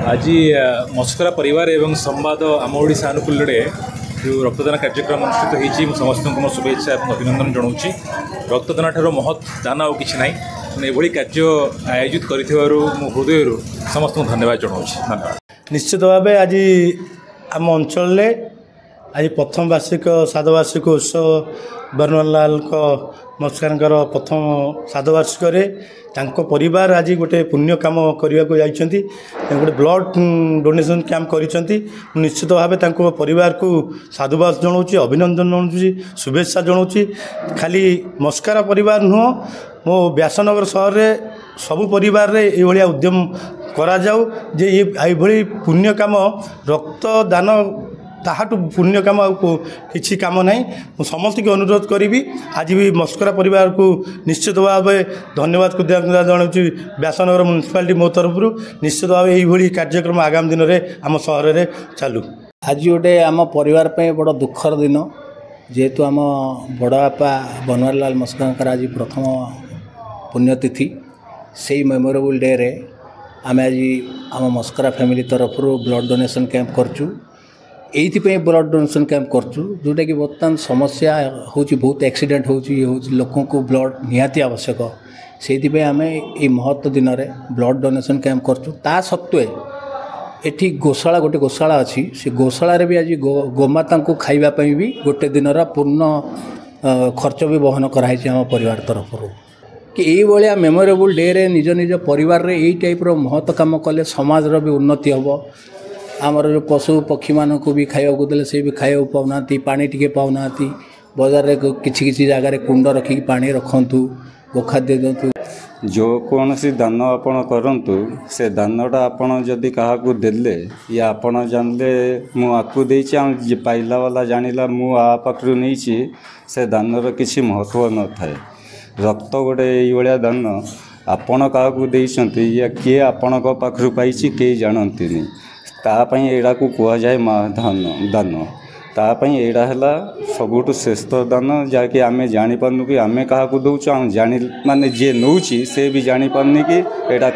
आज मस्करा परिवार एवं संवाद आम ओडिशा आनुकूल्य जो रक्तदान कार्यक्रम अनुष्ठित हो समस्त को शुभेच्छा और अभिनंदन जनाऊँगी। रक्तदान ठार महत् दान आउ कि ना ये कार्य आयोजित कर हृदय समस्त धन्यवाद जनाऊँ। धन्यवाद। निश्चित भाव आज आम अंचल आज प्रथम वार्षिक साधवार्षिक उत्सव बनवारीलाल मस्करा प्रथम साधवार्षिक परिवार आज गोटे पुण्य कम करने गोटे ब्लड डोनेशन कैंप कर निश्चित भाव परिवार को साधुवाद जनाऊँ, अभिनंदन जनाऊँ, शुभेच्छा जनाऊँ। खाली मस्करा परिवार नुह मो व्यासनगर सहर में सबु परिवार रे ये उद्यम करा जाऊ जे ये पुण्य काम रक्तदान ताहाटू पुण्य काम किसी कम ना। समस्त की अनुरोध करी आज भी मस्करा परिवार को निश्चित भाव धन्यवाद कृतज्ञता जनाऊँ। व्यासनगर म्युनिसिपालिटी मो तरफ निश्चित भाव ये कार्यक्रम आगामी दिन में आम सहर में चालू। आज गोटे आम परिवार पे बड़ दुखर दिन जेहेतु आम बड़ापा बनवारीलाल मस्करा आज प्रथम पुण्यतिथि से मेमोरेबल डे रे आम आज आम मस्करा फैमिली तरफ ब्लड डोनेशन कैंप करचु। ये ब्लड डोनेशन कैंप करचु जोटा कि बर्तमान समस्या हूँ बहुत एक्सीडेंट हो लोकों को ब्लड निहाती आवश्यक से आम ये महत्व दिन में ब्लड डोनेशन कैंप करचु। ता सत्वे एठी गोशाला गोटे गोशाला अच्छी से गोशाला भी आज गोमाता को खावाई भी गोटे दिन पूर्ण खर्च भी बहन कराई आम परिवार तरफ कि ये मेमोरेबल डे रे निज निज परिवार रे यही टाइप्र महत्व कम कले समाज भी उन्नति हम। आमर जो पशु पक्षी मान को भी खाया देले से भी खाया पाऊना पानी टिके पाऊना बजार रे किसी जगार कुंड रखिक पानी रखु गोखाद्य दिंतु। जो कौन सी दान आपण करंतु से दानटा आपण जदि काहाकू देले या आपण जानले मु आकू देछि पाइला वाला जानिला मु आ पाखरु नहींछि से दानर किसी महत्व न थाए। रक्त गोटे ये दान आपण काहाकू देइछंती या किए आपण को पाखरु पाइछि के जानंतिनी तापाई एड़ा को कह जाए दान दान तापाई एड़ा है सबुठ श्रेष्ठ दान जहाँकि आम जापारू कि आम क्या दौचु जानी माने जे नौ से भी जापारनी कि एड़ा